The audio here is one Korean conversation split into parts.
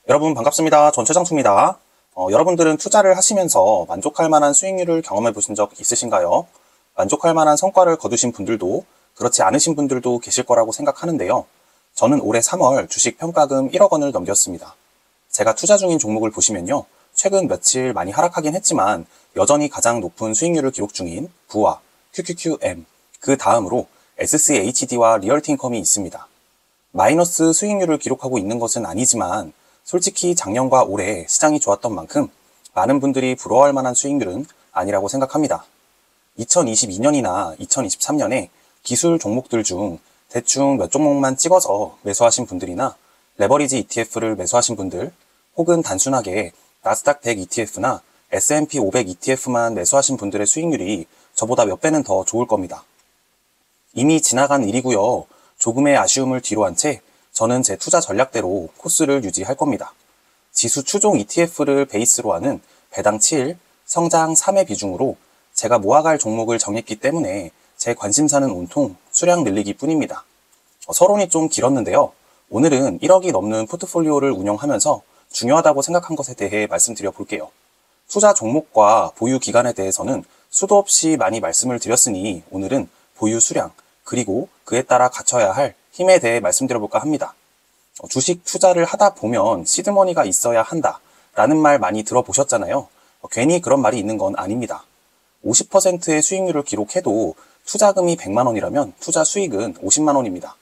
여러분 반갑습니다. 전 최장수입니다. 여러분들은 투자를 하시면서 만족할 만한 수익률을 경험해 보신 적 있으신가요? 만족할 만한 성과를 거두신 분들도 그렇지 않으신 분들도 계실 거라고 생각하는데요. 저는 올해 3월 주식 평가금 1억 원을 넘겼습니다. 제가 투자 중인 종목을 보시면요. 최근 며칠 많이 하락하긴 했지만 여전히 가장 높은 수익률을 기록 중인 부와 QQQM, 그 다음으로 SCHD와 리얼티인컴이 있습니다. 마이너스 수익률을 기록하고 있는 것은 아니지만 솔직히 작년과 올해 시장이 좋았던 만큼 많은 분들이 부러워할 만한 수익률은 아니라고 생각합니다. 2022년이나 2023년에 기술 종목들 중 대충 몇 종목만 찍어서 매수하신 분들이나 레버리지 ETF를 매수하신 분들, 혹은 단순하게 나스닥 100 ETF나 S&P 500 ETF만 매수하신 분들의 수익률이 저보다 몇 배는 더 좋을 겁니다. 이미 지나간 일이고요. 조금의 아쉬움을 뒤로 한 채 저는 제 투자 전략대로 코스를 유지할 겁니다. 지수 추종 ETF를 베이스로 하는 배당 7, 성장 3의 비중으로 제가 모아갈 종목을 정했기 때문에 제 관심사는 온통 수량 늘리기 뿐입니다. 서론이 좀 길었는데요. 오늘은 1억이 넘는 포트폴리오를 운영하면서 중요하다고 생각한 것에 대해 말씀드려 볼게요. 투자 종목과 보유 기간에 대해서는 수도 없이 많이 말씀을 드렸으니 오늘은 보유 수량, 그리고 그에 따라 갖춰야 할 힘에 대해 말씀드려볼까 합니다. 주식 투자를 하다 보면 시드머니가 있어야 한다 라는 말 많이 들어보셨잖아요. 괜히 그런 말이 있는 건 아닙니다. 50%의 수익률을 기록해도 투자금이 100만 원이라면 투자 수익은 50만 원입니다.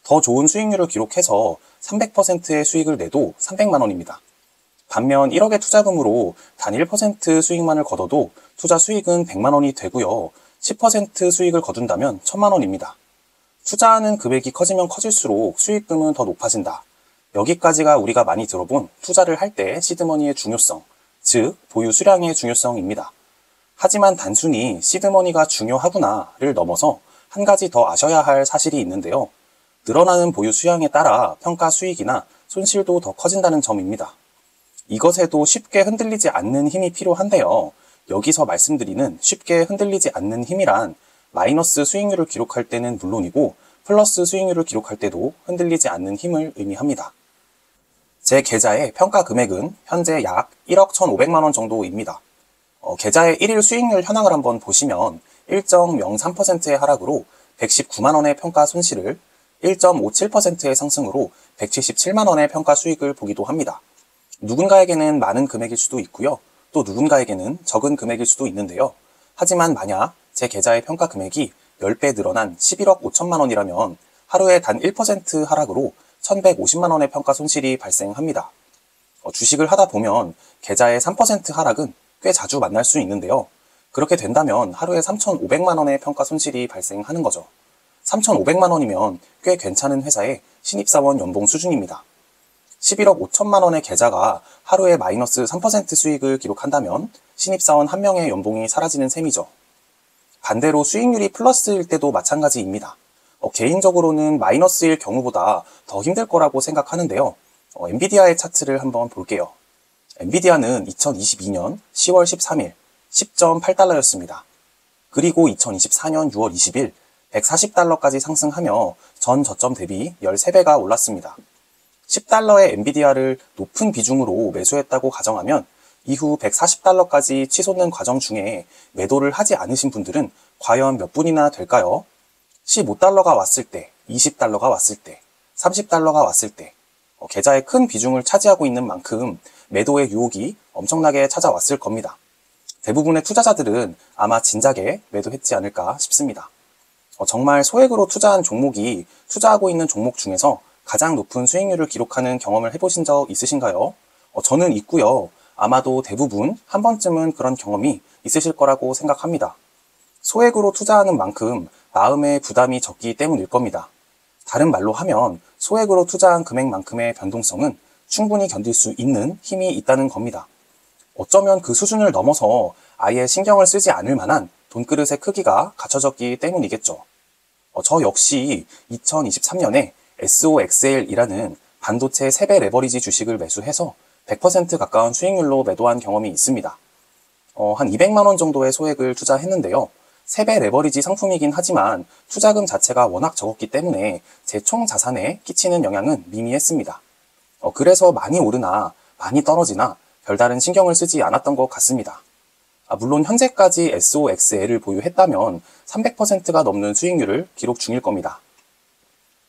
더 좋은 수익률을 기록해서 300%의 수익을 내도 300만 원입니다. 반면 1억의 투자금으로 단 1% 수익만을 거둬도 투자 수익은 100만 원이 되고요. 10% 수익을 거둔다면 1000만 원입니다. 투자하는 금액이 커지면 커질수록 수익금은 더 높아진다. 여기까지가 우리가 많이 들어본 투자를 할 때 시드머니의 중요성, 즉 보유 수량의 중요성입니다. 하지만 단순히 시드머니가 중요하구나를 넘어서 한 가지 더 아셔야 할 사실이 있는데요. 늘어나는 보유 수량에 따라 평가 수익이나 손실도 더 커진다는 점입니다. 이것에도 쉽게 흔들리지 않는 힘이 필요한데요. 여기서 말씀드리는 쉽게 흔들리지 않는 힘이란 마이너스 수익률을 기록할 때는 물론이고 플러스 수익률을 기록할 때도 흔들리지 않는 힘을 의미합니다. 제 계좌의 평가 금액은 현재 약 1억 1,500만 원 정도입니다. 계좌의 1일 수익률 현황을 한번 보시면 1.03%의 하락으로 119만 원의 평가 손실을 1.57%의 상승으로 177만 원의 평가 수익을 보기도 합니다. 누군가에게는 많은 금액일 수도 있고요. 또 누군가에게는 적은 금액일 수도 있는데요. 하지만 만약 제 계좌의 평가 금액이 10배 늘어난 11억 5천만 원이라면 하루에 단 1% 하락으로 1,150만 원의 평가 손실이 발생합니다. 주식을 하다 보면 계좌의 3% 하락은 꽤 자주 만날 수 있는데요. 그렇게 된다면 하루에 3,500만 원의 평가 손실이 발생하는 거죠. 3,500만 원이면 꽤 괜찮은 회사의 신입사원 연봉 수준입니다. 11억 5천만 원의 계좌가 하루에 마이너스 3% 수익을 기록한다면 신입사원 한 명의 연봉이 사라지는 셈이죠. 반대로 수익률이 플러스일 때도 마찬가지입니다. 개인적으로는 마이너스일 경우보다 더 힘들 거라고 생각하는데요. 엔비디아의 차트를 한번 볼게요. 엔비디아는 2022년 10월 13일 10.8달러였습니다. 그리고 2024년 6월 20일 140달러까지 상승하며 전 저점 대비 13배가 올랐습니다. 10달러의 엔비디아를 높은 비중으로 매수했다고 가정하면 이후 140달러까지 치솟는 과정 중에 매도를 하지 않으신 분들은 과연 몇 분이나 될까요? 15달러가 왔을 때, 20달러가 왔을 때, 30달러가 왔을 때 계좌의 큰 비중을 차지하고 있는 만큼 매도의 유혹이 엄청나게 찾아왔을 겁니다. 대부분의 투자자들은 아마 진작에 매도했지 않을까 싶습니다. 정말 소액으로 투자한 종목이 투자하고 있는 종목 중에서 가장 높은 수익률을 기록하는 경험을 해보신 적 있으신가요? 저는 있고요. 아마도 대부분 한 번쯤은 그런 경험이 있으실 거라고 생각합니다. 소액으로 투자하는 만큼 마음의 부담이 적기 때문일 겁니다. 다른 말로 하면 소액으로 투자한 금액만큼의 변동성은 충분히 견딜 수 있는 힘이 있다는 겁니다. 어쩌면 그 수준을 넘어서 아예 신경을 쓰지 않을 만한 돈그릇의 크기가 갖춰졌기 때문이겠죠. 저 역시 2023년에 SOXL이라는 반도체 3배 레버리지 주식을 매수해서 100% 가까운 수익률로 매도한 경험이 있습니다. 한 200만 원 정도의 소액을 투자했는데요. 3배 레버리지 상품이긴 하지만 투자금 자체가 워낙 적었기 때문에 제 총 자산에 끼치는 영향은 미미했습니다. 그래서 많이 오르나 많이 떨어지나 별다른 신경을 쓰지 않았던 것 같습니다. 물론 현재까지 SOXL을 보유했다면 300%가 넘는 수익률을 기록 중일 겁니다.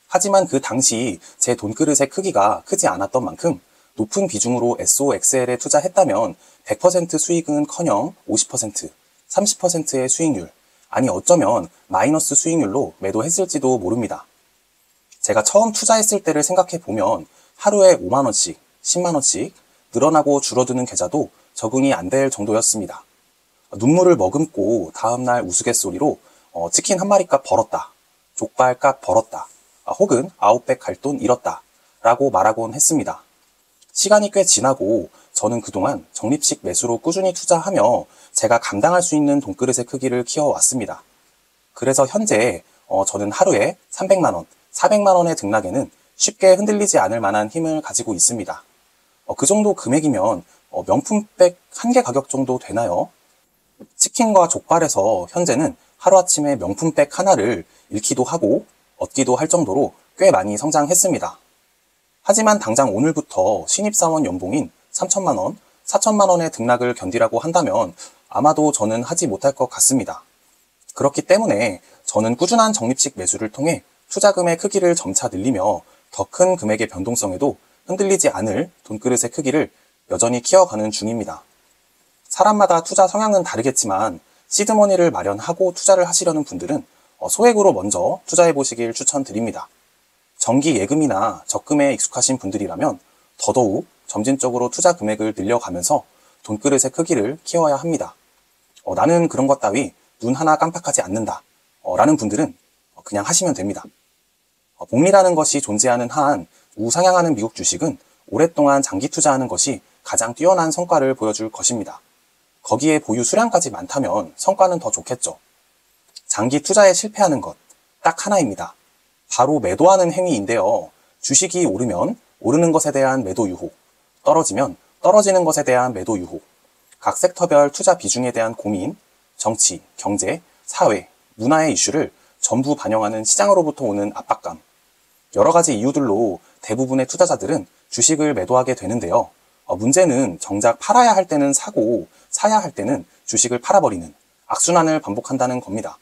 하지만 그 당시 제 돈그릇의 크기가 크지 않았던 만큼 높은 비중으로 SOXL에 투자했다면 100% 수익은커녕 50%, 30%의 수익률, 아니 어쩌면 마이너스 수익률로 매도했을지도 모릅니다. 제가 처음 투자했을 때를 생각해 보면 하루에 5만원씩, 10만원씩 늘어나고 줄어드는 계좌도 적응이 안 될 정도였습니다. 눈물을 머금고 다음날 우스갯소리로 치킨 한 마리값 벌었다, 족발값 벌었다, 혹은 아웃백 갈 돈 잃었다 라고 말하곤 했습니다. 시간이 꽤 지나고 저는 그동안 적립식 매수로 꾸준히 투자하며 제가 감당할 수 있는 돈그릇의 크기를 키워왔습니다. 그래서 현재 저는 하루에 300만원, 400만원의 등락에는 쉽게 흔들리지 않을 만한 힘을 가지고 있습니다. 그 정도 금액이면 명품백 한 개 가격 정도 되나요? 치킨과 족발에서 현재는 하루아침에 명품백 하나를 잃기도 하고 얻기도 할 정도로 꽤 많이 성장했습니다. 하지만 당장 오늘부터 신입사원 연봉인 3천만원, 4천만원의 등락을 견디라고 한다면 아마도 저는 하지 못할 것 같습니다. 그렇기 때문에 저는 꾸준한 적립식 매수를 통해 투자금의 크기를 점차 늘리며 더 큰 금액의 변동성에도 흔들리지 않을 돈그릇의 크기를 여전히 키워가는 중입니다. 사람마다 투자 성향은 다르겠지만 시드머니를 마련하고 투자를 하시려는 분들은 소액으로 먼저 투자해 보시길 추천드립니다. 정기 예금이나 적금에 익숙하신 분들이라면 더더욱 점진적으로 투자 금액을 늘려가면서 돈그릇의 크기를 키워야 합니다. 나는 그런 것 따위 눈 하나 깜빡하지 않는다 라는 분들은 그냥 하시면 됩니다. 복리라는 것이 존재하는 한 우상향하는 미국 주식은 오랫동안 장기 투자하는 것이 가장 뛰어난 성과를 보여줄 것입니다. 거기에 보유 수량까지 많다면 성과는 더 좋겠죠. 장기 투자에 실패하는 것 딱 하나입니다. 바로 매도하는 행위인데요. 주식이 오르면 오르는 것에 대한 매도 유혹, 떨어지면 떨어지는 것에 대한 매도 유혹, 각 섹터별 투자 비중에 대한 고민, 정치, 경제, 사회, 문화의 이슈를 전부 반영하는 시장으로부터 오는 압박감, 여러 가지 이유들로 대부분의 투자자들은 주식을 매도하게 되는데요. 문제는 정작 팔아야 할 때는 사고 사야 할 때는 주식을 팔아버리는 악순환을 반복한다는 겁니다.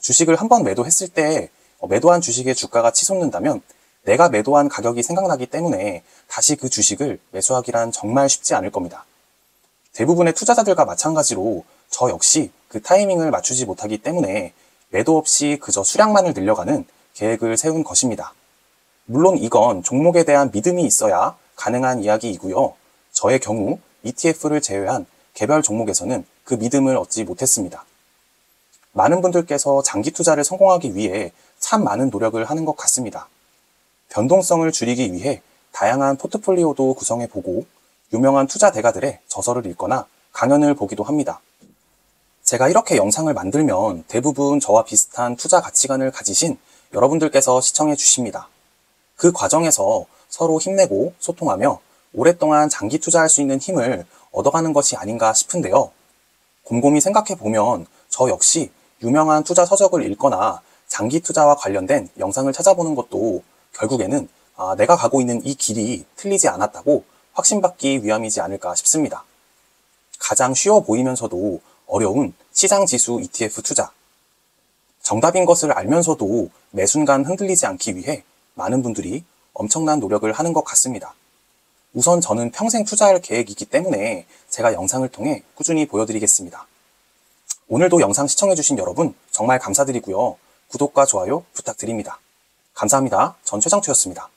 주식을 한번 매도했을 때 매도한 주식의 주가가 치솟는다면 내가 매도한 가격이 생각나기 때문에 다시 그 주식을 매수하기란 정말 쉽지 않을 겁니다. 대부분의 투자자들과 마찬가지로 저 역시 그 타이밍을 맞추지 못하기 때문에 매도 없이 그저 수량만을 늘려가는 계획을 세운 것입니다. 물론 이건 종목에 대한 믿음이 있어야 가능한 이야기이고요. 저의 경우 ETF를 제외한 개별 종목에서는 그 믿음을 얻지 못했습니다. 많은 분들께서 장기 투자를 성공하기 위해 참 많은 노력을 하는 것 같습니다. 변동성을 줄이기 위해 다양한 포트폴리오도 구성해보고 유명한 투자 대가들의 저서를 읽거나 강연을 보기도 합니다. 제가 이렇게 영상을 만들면 대부분 저와 비슷한 투자 가치관을 가지신 여러분들께서 시청해 주십니다. 그 과정에서 서로 힘내고 소통하며 오랫동안 장기 투자할 수 있는 힘을 얻어가는 것이 아닌가 싶은데요. 곰곰이 생각해보면 저 역시 유명한 투자 서적을 읽거나 장기 투자와 관련된 영상을 찾아보는 것도 결국에는 내가 가고 있는 이 길이 틀리지 않았다고 확신받기 위함이지 않을까 싶습니다. 가장 쉬워 보이면서도 어려운 시장지수 ETF 투자. 정답인 것을 알면서도 매 순간 흔들리지 않기 위해 많은 분들이 엄청난 노력을 하는 것 같습니다. 우선 저는 평생 투자할 계획이기 때문에 제가 영상을 통해 꾸준히 보여드리겠습니다. 오늘도 영상 시청해주신 여러분 정말 감사드리고요. 구독과 좋아요 부탁드립니다. 감사합니다. 전 최장투였습니다.